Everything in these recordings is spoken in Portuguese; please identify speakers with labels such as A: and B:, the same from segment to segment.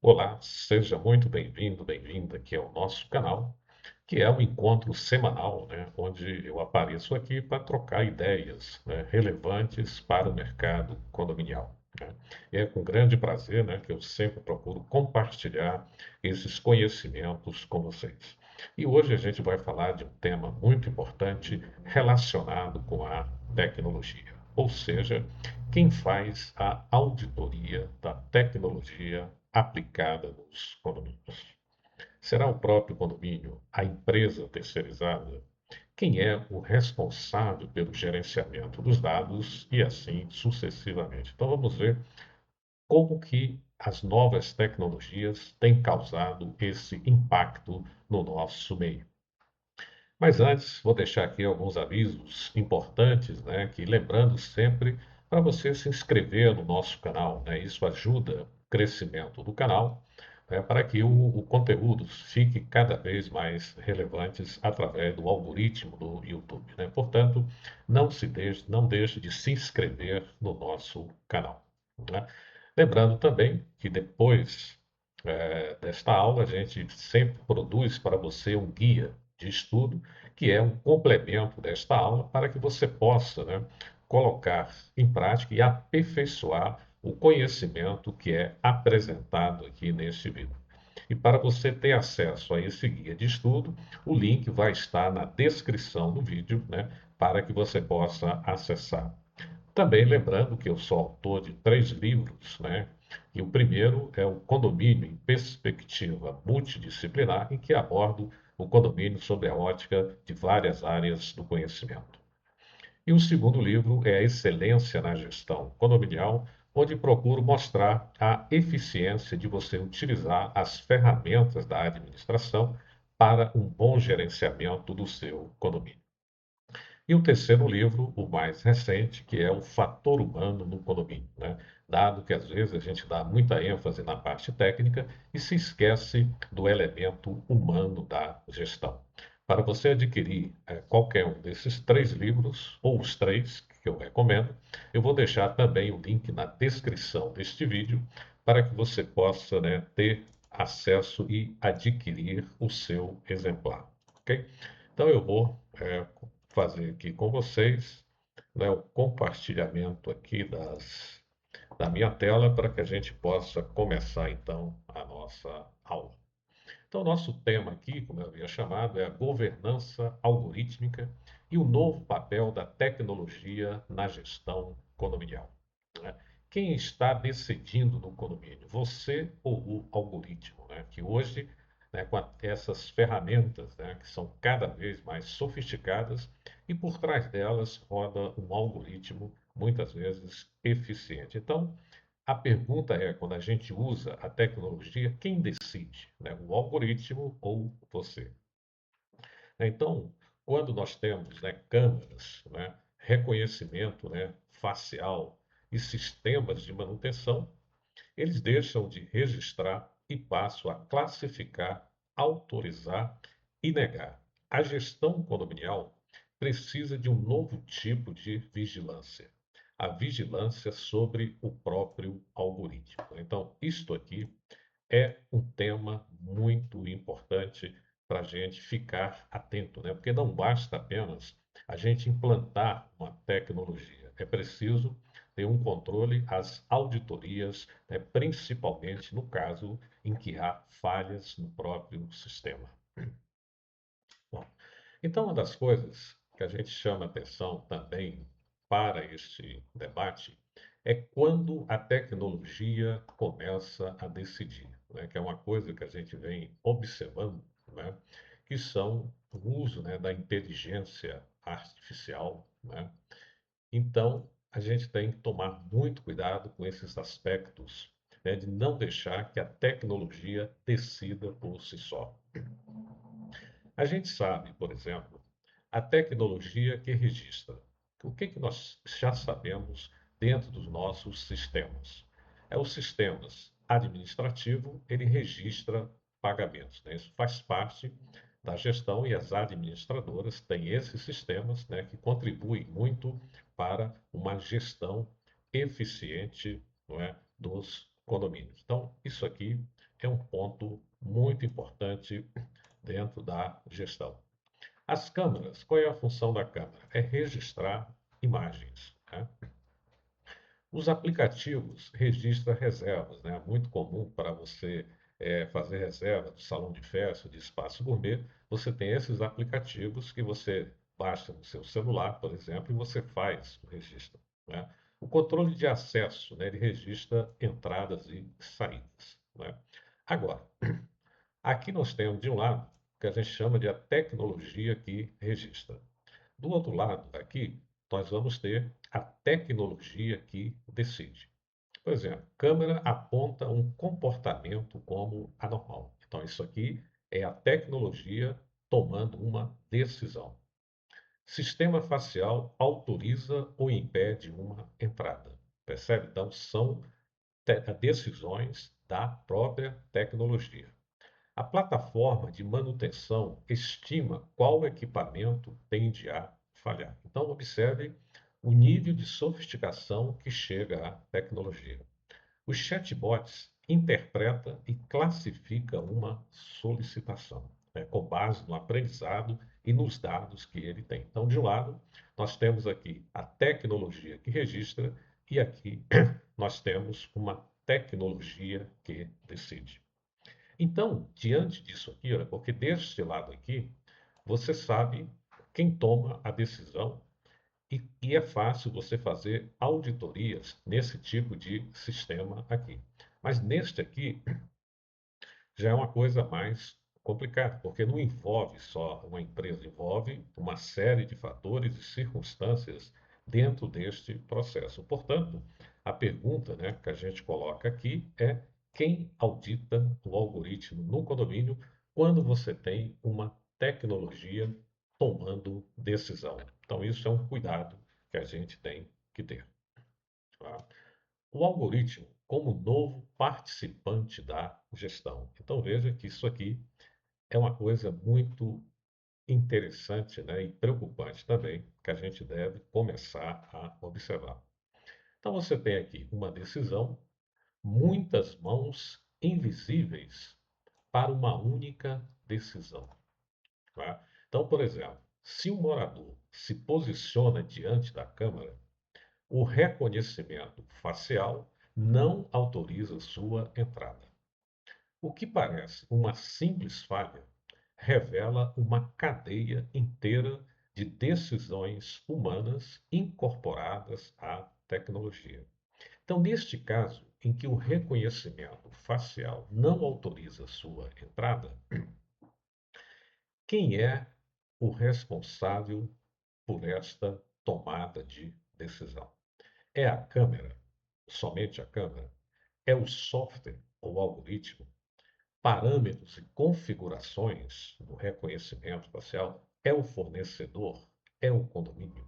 A: Olá, seja muito bem-vindo, bem-vinda aqui ao nosso canal, que é um encontro semanal, né, onde eu apareço aqui para trocar ideias, né, relevantes para o mercado condominial, né. E é com grande prazer, né, que eu sempre procuro compartilhar esses conhecimentos com vocês. E hoje a gente vai falar de um tema muito importante relacionado com a tecnologia, ou seja, quem faz a auditoria da tecnologia aplicada nos condomínios. Será o próprio condomínio, a empresa terceirizada, quem é o responsável pelo gerenciamento dos dados e assim sucessivamente. Então vamos ver como que as novas tecnologias têm causado esse impacto no nosso meio. Mas antes, vou deixar aqui alguns avisos importantes, né, que lembrando sempre para você se inscrever no nosso canal, né, isso ajuda o crescimento do canal, né, para que o conteúdo fique cada vez mais relevantes através do algoritmo do YouTube, né? Portanto, não deixe de se inscrever no nosso canal, né? Lembrando também que depois desta aula, a gente sempre produz para você um guia de estudo, que é um complemento desta aula, para que você possa, né, colocar em prática e aperfeiçoar o conhecimento que é apresentado aqui neste vídeo. E para você ter acesso a esse guia de estudo, o link vai estar na descrição do vídeo, né, para que você possa acessar. Também lembrando que eu sou autor de 3 livros, né? E o primeiro é o Condomínio em Perspectiva Multidisciplinar, em que abordo o condomínio sob a ótica de várias áreas do conhecimento. E o segundo livro é a Excelência na Gestão Condominial, onde procuro mostrar a eficiência de você utilizar as ferramentas da administração para um bom gerenciamento do seu condomínio. E o terceiro livro, o mais recente, que é o Fator Humano no Condomínio, né? Dado que às vezes a gente dá muita ênfase na parte técnica e se esquece do elemento humano da gestão. Para você adquirir qualquer um desses 3 livros, ou os 3 que eu recomendo, eu vou deixar também o link na descrição deste vídeo para que você possa, né, ter acesso e adquirir o seu exemplar, ok? Então eu vou fazer aqui com vocês, né, o compartilhamento aqui da minha tela para que a gente possa começar então a nossa aula. Então, o nosso tema aqui, como eu havia chamado, é a governança algorítmica e o novo papel da tecnologia na gestão condominial, né? Quem está decidindo no condomínio, você ou o algoritmo, né? Que hoje, né, com essas ferramentas, né, que são cada vez mais sofisticadas e por trás delas roda um algoritmo muitas vezes eficiente. Então, a pergunta é, quando a gente usa a tecnologia, quem decide, né? O algoritmo ou você? Então, quando nós temos, né, câmeras, né, reconhecimento, né, facial e sistemas de manutenção, eles deixam de registrar e passam a classificar, autorizar e negar. A gestão condominial precisa de um novo tipo de vigilância. A vigilância sobre o próprio algoritmo. Então, isto aqui é um tema muito importante para a gente ficar atento, né? Porque não basta apenas a gente implantar uma tecnologia, é preciso ter um controle, as auditorias, né? Principalmente no caso em que há falhas no próprio sistema. Bom, então uma das coisas que a gente chama atenção também para este debate é quando a tecnologia começa a decidir, né? Que é uma coisa que a gente vem observando, né? Que são o uso, né, da inteligência artificial, né? Então, a gente tem que tomar muito cuidado com esses aspectos, né, de não deixar que a tecnologia decida por si só. A gente sabe, por exemplo, a tecnologia que registra. O que que nós já sabemos dentro dos nossos sistemas? É os sistemas administrativo, ele registra pagamentos, né? Isso faz parte da gestão e as administradoras têm esses sistemas, né, que contribuem muito para uma gestão eficiente, não é, dos condomínios. Então, isso aqui é um ponto muito importante dentro da gestão. As câmeras, qual é a função da câmera? É registrar imagens, né? Os aplicativos registram reservas, né? É muito comum para você fazer reserva de salão de festa, de espaço gourmet, você tem esses aplicativos que você baixa no seu celular, por exemplo, e você faz o registro, né? O controle de acesso, né? Ele registra entradas e saídas, né? Agora, aqui nós temos de um lado o que a gente chama de a tecnologia que registra. Do outro lado, aqui, nós vamos ter a tecnologia que decide. Por exemplo, câmera aponta um comportamento como anormal. Então, isso aqui é a tecnologia tomando uma decisão. Sistema facial autoriza ou impede uma entrada. Percebe? Então, são decisões da própria tecnologia. A plataforma de manutenção estima qual equipamento tende a falhar. Então, observe o nível de sofisticação que chega à tecnologia. Os chatbots interpreta e classifica uma solicitação, né, com base no aprendizado e nos dados que ele tem. Então, de um lado, nós temos aqui a tecnologia que registra e aqui nós temos uma tecnologia que decide. Então, diante disso aqui, olha, porque deste lado aqui, você sabe quem toma a decisão e é fácil você fazer auditorias nesse tipo de sistema aqui. Mas neste aqui, já é uma coisa mais complicada, porque não envolve só uma empresa, envolve uma série de fatores e circunstâncias dentro deste processo. Portanto, a pergunta, né, que a gente coloca aqui é quem audita o algoritmo no condomínio quando você tem uma tecnologia tomando decisão. Então, isso é um cuidado que a gente tem que ter. Tá? O algoritmo como novo participante da gestão. Então veja que isso aqui é uma coisa muito interessante, né, e preocupante também, que a gente deve começar a observar. Então você tem aqui uma decisão, muitas mãos invisíveis para uma única decisão. Tá? Então, por exemplo, se o morador se posiciona diante da câmara, o reconhecimento facial não autoriza sua entrada. O que parece uma simples falha revela uma cadeia inteira de decisões humanas incorporadas à tecnologia. Então, neste caso, em que o reconhecimento facial não autoriza sua entrada, quem é o responsável por esta tomada de decisão? É a câmera, somente a câmera? É o software ou algoritmo? Parâmetros e configurações do reconhecimento facial? É o fornecedor? É o condomínio?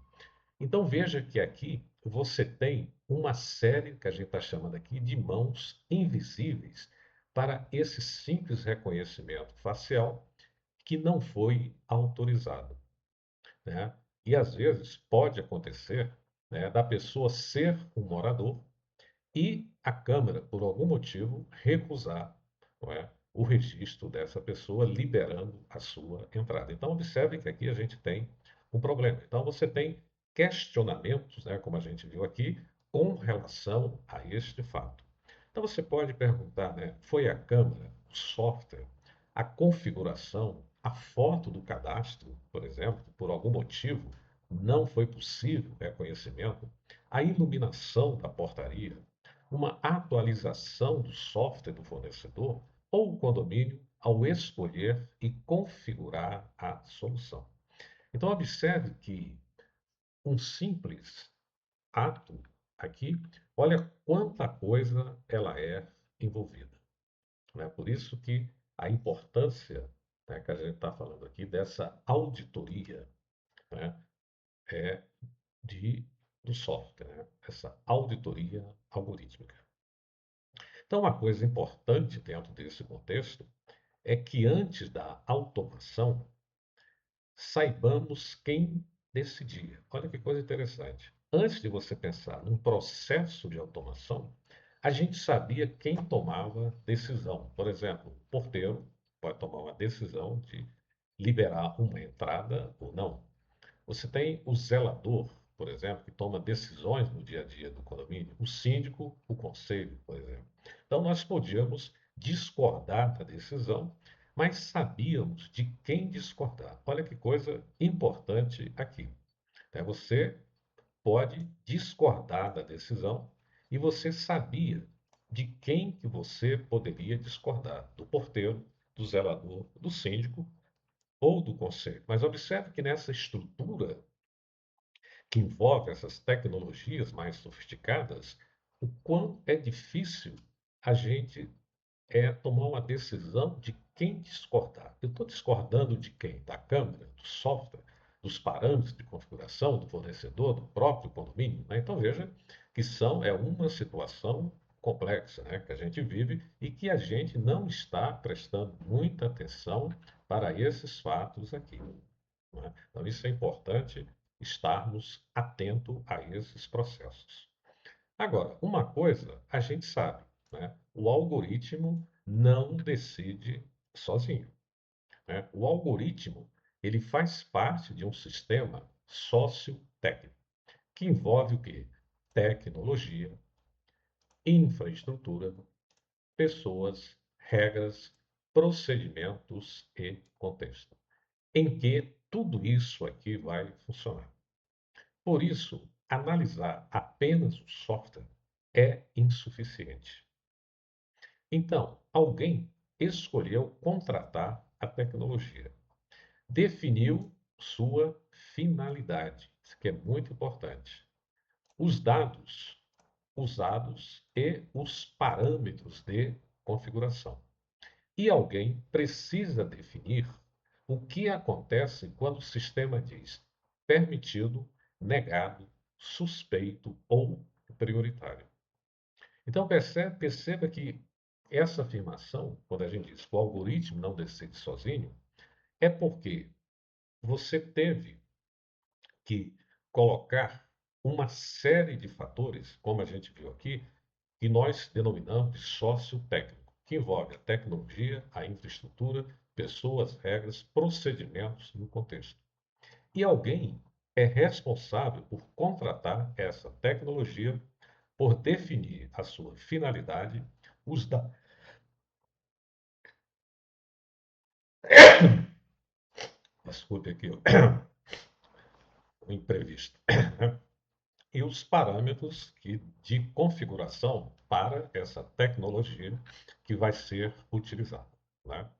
A: Então veja que aqui você tem uma série que a gente está chamando aqui de mãos invisíveis para esse simples reconhecimento facial que não foi autorizado, né? E às vezes pode acontecer, né, da pessoa ser um morador e a Câmara, por algum motivo, recusar, não é, o registro dessa pessoa, liberando a sua entrada. Então, observe que aqui a gente tem um problema. Então, você tem questionamentos, né, como a gente viu aqui, com relação a este fato. Então, você pode perguntar, né, foi a Câmara, o software, a configuração, a foto do cadastro, por exemplo, por algum motivo, não foi possível o reconhecimento, a iluminação da portaria, uma atualização do software do fornecedor ou o condomínio ao escolher e configurar a solução. Então, observe que um simples ato aqui, olha quanta coisa ela é envolvida. Né? Por isso que a importância, né, que a gente está falando aqui dessa auditoria, né, é do software, né? Essa auditoria algorítmica. Então, uma coisa importante dentro desse contexto é que antes da automação, saibamos quem decidia. Olha que coisa interessante. Antes de você pensar num processo de automação, a gente sabia quem tomava decisão. Por exemplo, o porteiro pode tomar uma decisão de liberar uma entrada ou não. Você tem o zelador, por exemplo, que toma decisões no dia a dia do condomínio, o síndico, o conselho, por exemplo. Então, nós podíamos discordar da decisão, mas sabíamos de quem discordar. Olha que coisa importante aqui. Você pode discordar da decisão e você sabia de quem que você poderia discordar, do porteiro, do zelador, do síndico ou do conselho. Mas observe que nessa estrutura que envolve essas tecnologias mais sofisticadas, o quão é difícil a gente tomar uma decisão de quem discordar. Eu estou discordando de quem? Da câmera, do software, dos parâmetros de configuração, do fornecedor, do próprio condomínio, né? Então veja que é uma situação complexa, né, que a gente vive e que a gente não está prestando muita atenção para esses fatos aqui, né? Então isso é importante estarmos atentos a esses processos. Agora, uma coisa a gente sabe, né? O algoritmo não decide sozinho, né? O algoritmo ele faz parte de um sistema sociotécnico que envolve o quê? Tecnologia, infraestrutura, pessoas, regras, procedimentos e contexto, em que tudo isso aqui vai funcionar. Por isso, analisar apenas o software é insuficiente. Então, alguém escolheu contratar a tecnologia, definiu sua finalidade, isso que é muito importante. Os dados usados e os parâmetros de configuração. E alguém precisa definir o que acontece quando o sistema diz permitido, negado, suspeito ou prioritário. Então perceba que essa afirmação, quando a gente diz que o algoritmo não decide sozinho, é porque você teve que colocar uma série de fatores, como a gente viu aqui, que nós denominamos de sócio-técnico, que envolve a tecnologia, a infraestrutura, pessoas, regras, procedimentos e o contexto. E alguém é responsável por contratar essa tecnologia, por definir a sua finalidade, os dados. Desculpe aqui o imprevisto. E os parâmetros de configuração para essa tecnologia que vai ser utilizada, né?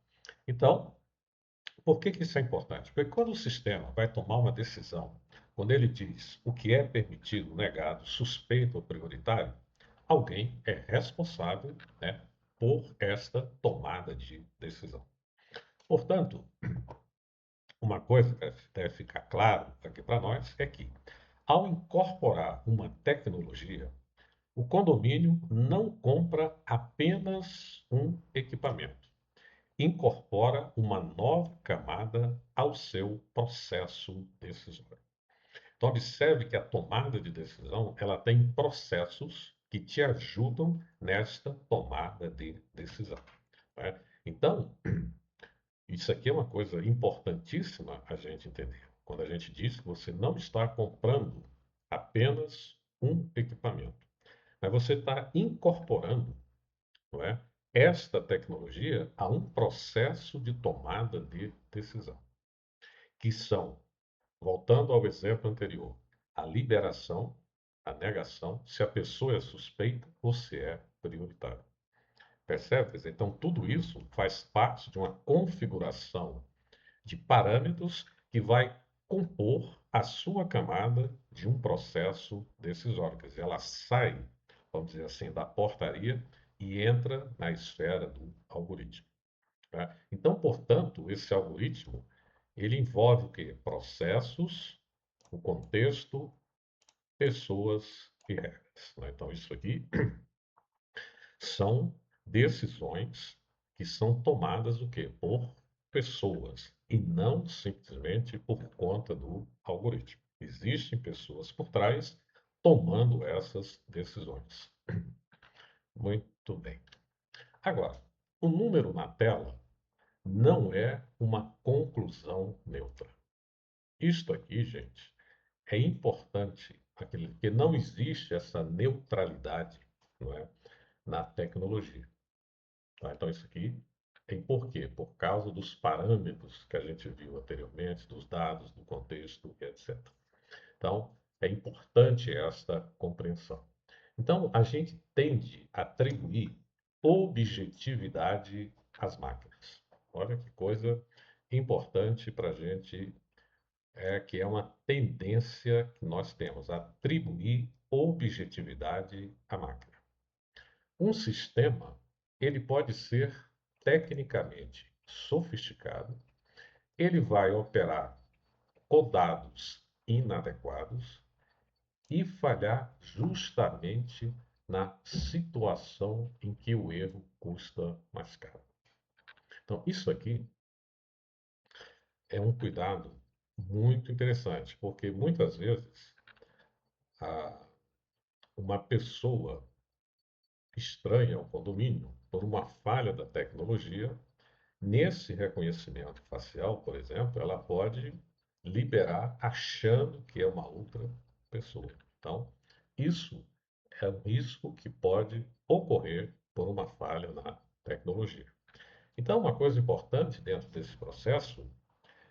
A: Então, por que isso é importante? Porque quando o sistema vai tomar uma decisão, quando ele diz o que é permitido, negado, suspeito ou prioritário, alguém é responsável, né, por esta tomada de decisão. Portanto, uma coisa que deve ficar claro aqui para nós é que, ao incorporar uma tecnologia, o condomínio não compra apenas um equipamento, incorpora uma nova camada ao seu processo decisório. Então, observe que a tomada de decisão ela tem processos que te ajudam nesta tomada de decisão, né? Então, isso aqui é uma coisa importantíssima a gente entender. Quando a gente diz que você não está comprando apenas um equipamento, mas você está incorporando, não é, esta tecnologia a um processo de tomada de decisão, que são, voltando ao exemplo anterior, a liberação, a negação, se a pessoa é suspeita ou se é prioritária. Percebe? Então, tudo isso faz parte de uma configuração de parâmetros que vai compor a sua camada de um processo decisório. Quer dizer, ela sai, vamos dizer assim, da portaria e entra na esfera do algoritmo, tá? Então, portanto, esse algoritmo, ele envolve o quê? Processos, o contexto, pessoas e regras, né? Então, isso aqui são decisões que são tomadas o quê? Por pessoas e não simplesmente por conta do algoritmo. Existem pessoas por trás tomando essas decisões. Muito bem. Agora, o número na tela não é uma conclusão neutra. Isto aqui, gente, é importante, porque não existe essa neutralidade, não é, na tecnologia. Tá? Então, isso aqui tem por quê? Por causa dos parâmetros que a gente viu anteriormente, dos dados, do contexto, etc. Então, é importante esta compreensão. Então, a gente tende a atribuir objetividade às máquinas. Olha que coisa importante para a gente, que é uma tendência que nós temos, atribuir objetividade à máquina. Um sistema, ele pode ser tecnicamente sofisticado, ele vai operar com dados inadequados e falhar justamente na situação em que o erro custa mais caro. Então, isso aqui é um cuidado muito interessante, porque muitas vezes a- uma pessoa estranha ao condomínio, por uma falha da tecnologia, nesse reconhecimento facial, por exemplo, ela pode liberar achando que é uma outra pessoa. Então, isso é um risco que pode ocorrer por uma falha na tecnologia. Então, uma coisa importante dentro desse processo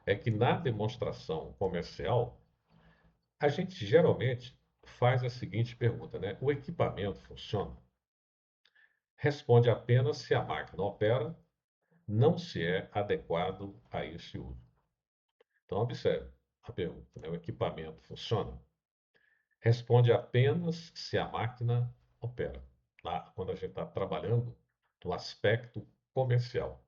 A: é que na demonstração comercial, a gente geralmente faz a seguinte pergunta, né? O equipamento funciona? Responde apenas se a máquina opera, não se é adequado a esse uso. Então, observe a pergunta, né? O equipamento funciona? Responde apenas se a máquina opera. Lá, quando a gente está trabalhando no aspecto comercial.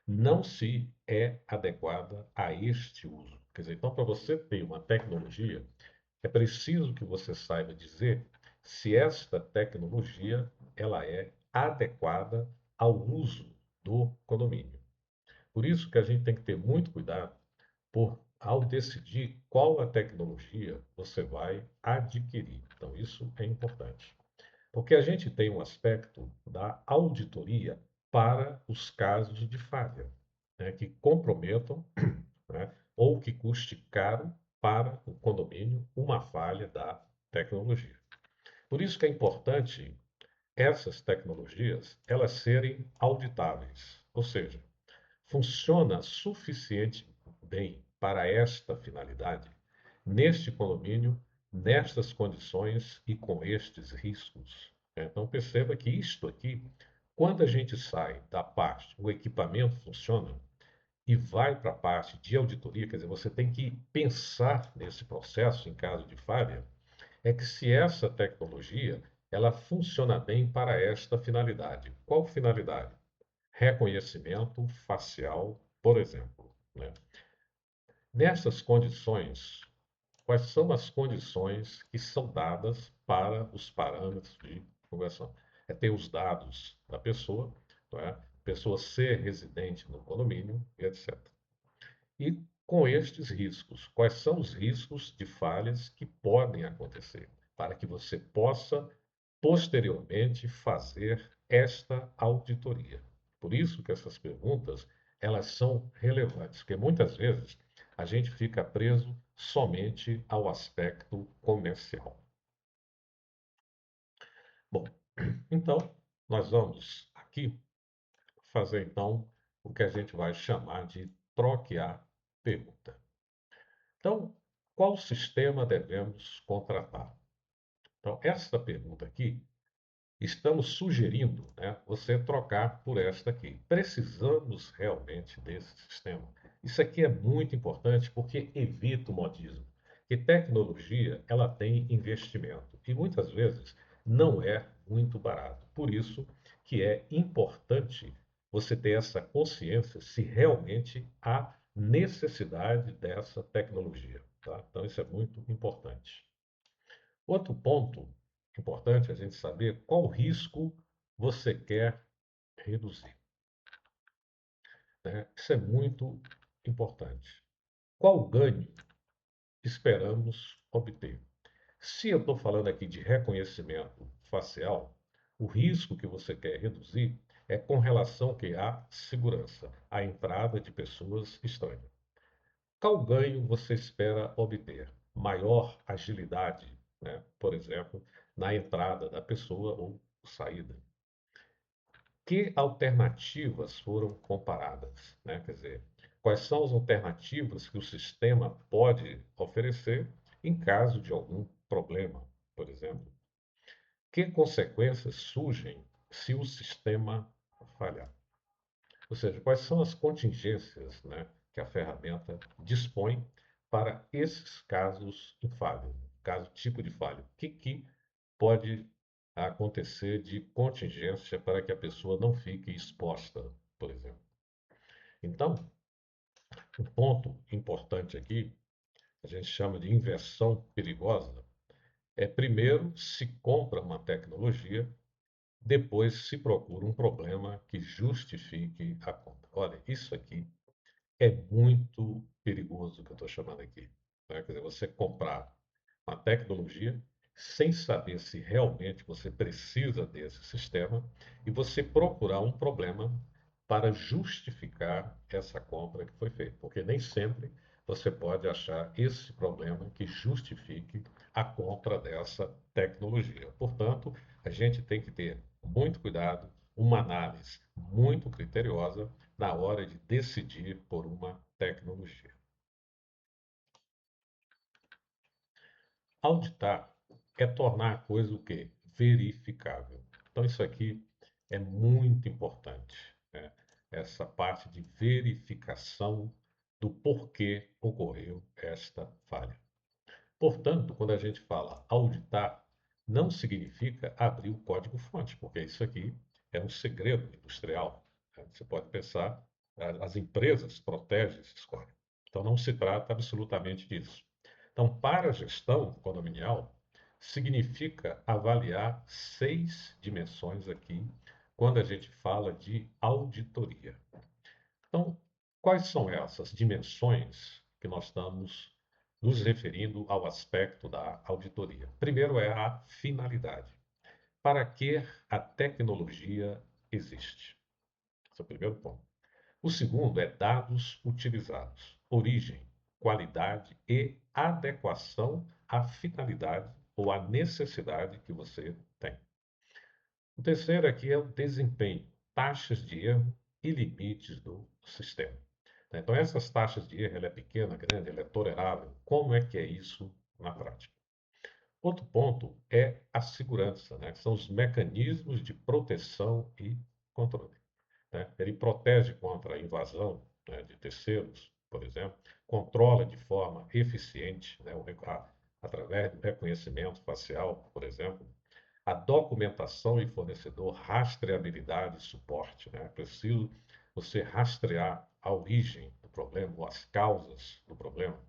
A: Não se é adequada a este uso. Quer dizer, então, para você ter uma tecnologia, é preciso que você saiba dizer se esta tecnologia ela é adequada ao uso do condomínio. Por isso que a gente tem que ter muito cuidado ao decidir qual a tecnologia você vai adquirir. Então, isso é importante. Porque a gente tem um aspecto da auditoria para os casos de falha, né, que comprometam, né, ou que custe caro para o condomínio uma falha da tecnologia. Por isso que é importante essas tecnologias elas serem auditáveis, ou seja, funciona suficiente bem para esta finalidade, neste condomínio, nestas condições e com estes riscos. Então perceba que isto aqui, quando a gente sai da parte, o equipamento funciona, e vai para a parte de auditoria, quer dizer, você tem que pensar nesse processo em caso de falha, é que se essa tecnologia ela funciona bem para esta finalidade. Qual finalidade? Reconhecimento facial, por exemplo. Né? Nessas condições, quais são as condições que são dadas para os parâmetros de conversão? É ter os dados da pessoa, não é? Pessoa ser residente no condomínio, etc. E com estes riscos, quais são os riscos de falhas que podem acontecer, para que você possa posteriormente fazer esta auditoria. Por isso que essas perguntas, elas são relevantes, porque muitas vezes a gente fica preso somente ao aspecto comercial. Bom, então nós vamos aqui fazer então o que a gente vai chamar de troque a pergunta. Então, qual sistema devemos contratar? Então, essa pergunta aqui, estamos sugerindo, né, você trocar por esta aqui. Precisamos realmente desse sistema? Isso aqui é muito importante porque evita o modismo. E tecnologia, ela tem investimento e muitas vezes não é muito barato. Por isso que é importante você ter essa consciência se realmente há necessidade dessa tecnologia, tá? Então isso é muito importante. Outro ponto importante é a gente saber qual risco você quer reduzir, né? Isso é muito importante. Qual ganho esperamos obter? Se eu estou falando aqui de reconhecimento facial, O risco que você quer reduzir é com relação que à segurança, à entrada de pessoas estranhas. Qual ganho você espera obter? Maior agilidade, né? Por exemplo, na entrada da pessoa ou saída. Que alternativas foram comparadas, né? Quer dizer, quais são as alternativas que o sistema pode oferecer em caso de algum problema, por exemplo? Que consequências surgem se o sistema falhar? Ou seja, quais são as contingências, né, que a ferramenta dispõe para esses casos de falha, caso tipo de falha? O que pode acontecer de contingência para que a pessoa não fique exposta, por exemplo? Então, um ponto importante aqui, a gente chama de inversão perigosa, é primeiro se compra uma tecnologia, depois se procura um problema que justifique a compra. Olha, isso aqui é muito perigoso que eu estou chamando aqui, né? Quer dizer, você comprar uma tecnologia sem saber se realmente você precisa desse sistema e você procurar um problema para justificar essa compra que foi feita, porque nem sempre você pode achar esse problema que justifique a compra dessa tecnologia. Portanto, a gente tem que ter muito cuidado, uma análise muito criteriosa na hora de decidir por uma tecnologia. Auditar é tornar a coisa o quê? Verificável. Então isso aqui é muito importante, né? Essa parte de verificação do porquê ocorreu esta falha. Portanto, quando a gente fala auditar, não significa abrir o código-fonte, porque isso aqui é um segredo industrial, né? Você pode pensar, as empresas protegem esses códigos. Então, não se trata absolutamente disso. Então, para a gestão condominial, significa avaliar 6 dimensões aqui, quando a gente fala de auditoria. Então, quais são essas dimensões que nós estamos nos referindo ao aspecto da auditoria? Primeiro é a finalidade. Para que a tecnologia existe? Esse é o primeiro ponto. O segundo é dados utilizados, origem, qualidade e adequação à finalidade ou à necessidade que você tem. O terceiro aqui é o desempenho, taxas de erro e limites do sistema. Então, essas taxas de erro, ela é pequena, grande, ela é tolerável. Como é que é isso na prática? Outro ponto é a segurança, né? Que são os mecanismos de proteção e controle, né? Ele protege contra a invasão, né, de terceiros, por exemplo, controla de forma eficiente, né, através do reconhecimento facial, por exemplo, a documentação e fornecedor, rastreabilidade e suporte, né? É preciso você rastrear a origem do problema, ou as causas do problema,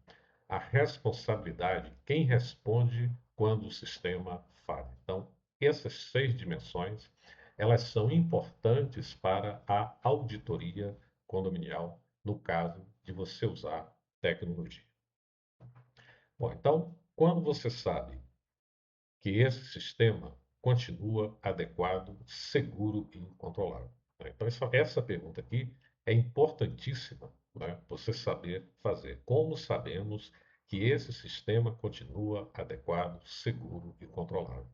A: a responsabilidade, quem responde quando o sistema falha. Então, essas 6 dimensões, elas são importantes para a auditoria condominial, no caso de você usar tecnologia. Bom, então, quando você sabe que esse sistema continua adequado, seguro e controlável, né? Então, essa pergunta aqui é importantíssima, né? Você saber fazer. Como sabemos que esse sistema continua adequado, seguro e controlável,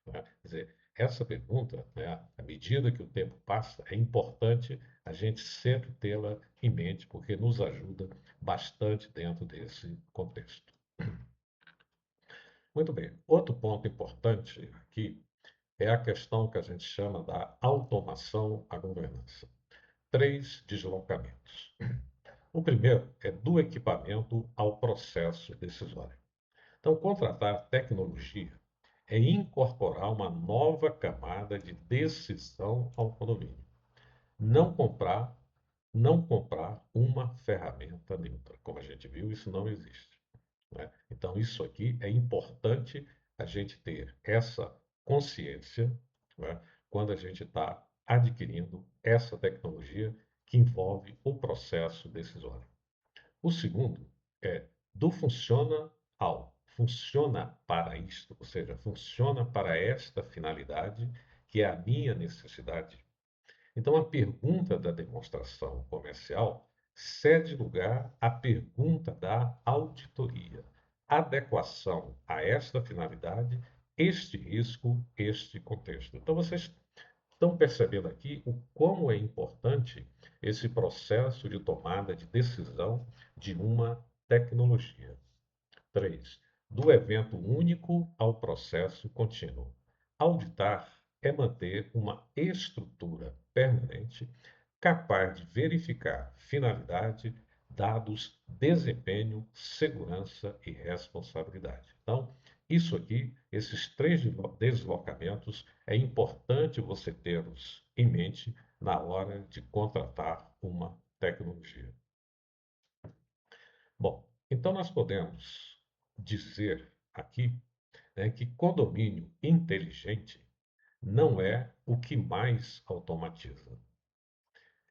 A: né? Quer dizer, essa pergunta, né, à medida que o tempo passa, é importante a gente sempre tê-la em mente, porque nos ajuda bastante dentro desse contexto. Muito bem. Outro ponto importante aqui é a questão que a gente chama da automação à governança. 3 deslocamentos. O primeiro é do equipamento ao processo decisório. Então, contratar tecnologia é incorporar uma nova camada de decisão ao condomínio. Não comprar, não comprar uma ferramenta neutra. Como a gente viu, isso não existe, né? Então, isso aqui é importante a gente ter essa consciência, né, quando a gente está adquirindo essa tecnologia que envolve o processo decisório. O segundo é do funciona ao funciona para isto, ou seja, funciona para esta finalidade que é a minha necessidade. Então, a pergunta da demonstração comercial cede lugar à pergunta da auditoria. Adequação a esta finalidade, este risco, este contexto. Então, vocês estão percebendo aqui o como é importante esse processo de tomada de decisão de uma tecnologia. 3. Do evento único ao processo contínuo. Auditar é manter uma estrutura permanente capaz de verificar finalidade, dados, desempenho, segurança e responsabilidade. Então, isso aqui, esses três deslocamentos, é importante você tê-los em mente na hora de contratar uma tecnologia. Bom, então nós podemos dizer aqui, né, que condomínio inteligente não é o que mais automatiza,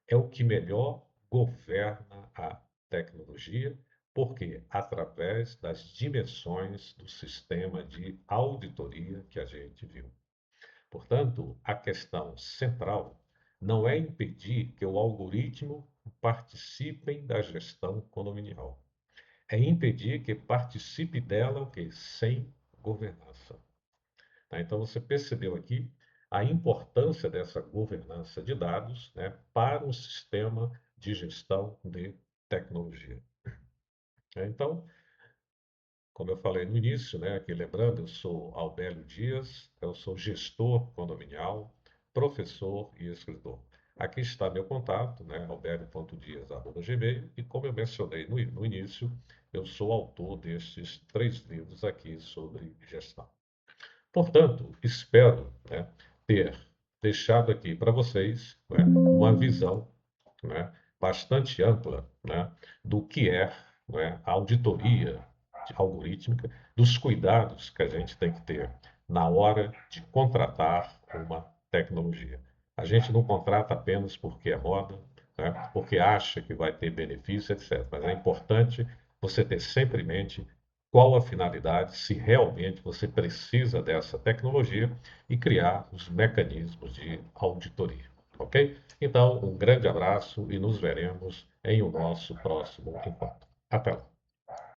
A: é o que melhor governa a tecnologia, porque através das dimensões do sistema de auditoria que a gente viu. Portanto, a questão central não é impedir que o algoritmo participem da gestão condominial, é impedir que participe dela o quê? Sem governança. Tá? Então, você percebeu aqui a importância dessa governança de dados, né, para um sistema de gestão de tecnologia. Então, como eu falei no início, né, aqui lembrando, eu sou Albélio Dias, eu sou gestor condominial, professor e escritor. Aqui está meu contato, né, albelio.dias@gmail, e como eu mencionei no início, eu sou autor destes 3 livros aqui sobre gestão. Portanto, espero, né, ter deixado aqui para vocês, né, uma visão, né, bastante ampla, né, do que é, né, a auditoria algorítmica, dos cuidados que a gente tem que ter na hora de contratar uma tecnologia. A gente não contrata apenas porque é moda, né, porque acha que vai ter benefício, etc. Mas é importante você ter sempre em mente qual a finalidade, se realmente você precisa dessa tecnologia e criar os mecanismos de auditoria, ok? Então, um grande abraço e nos veremos em o nosso próximo encontro. Até lá.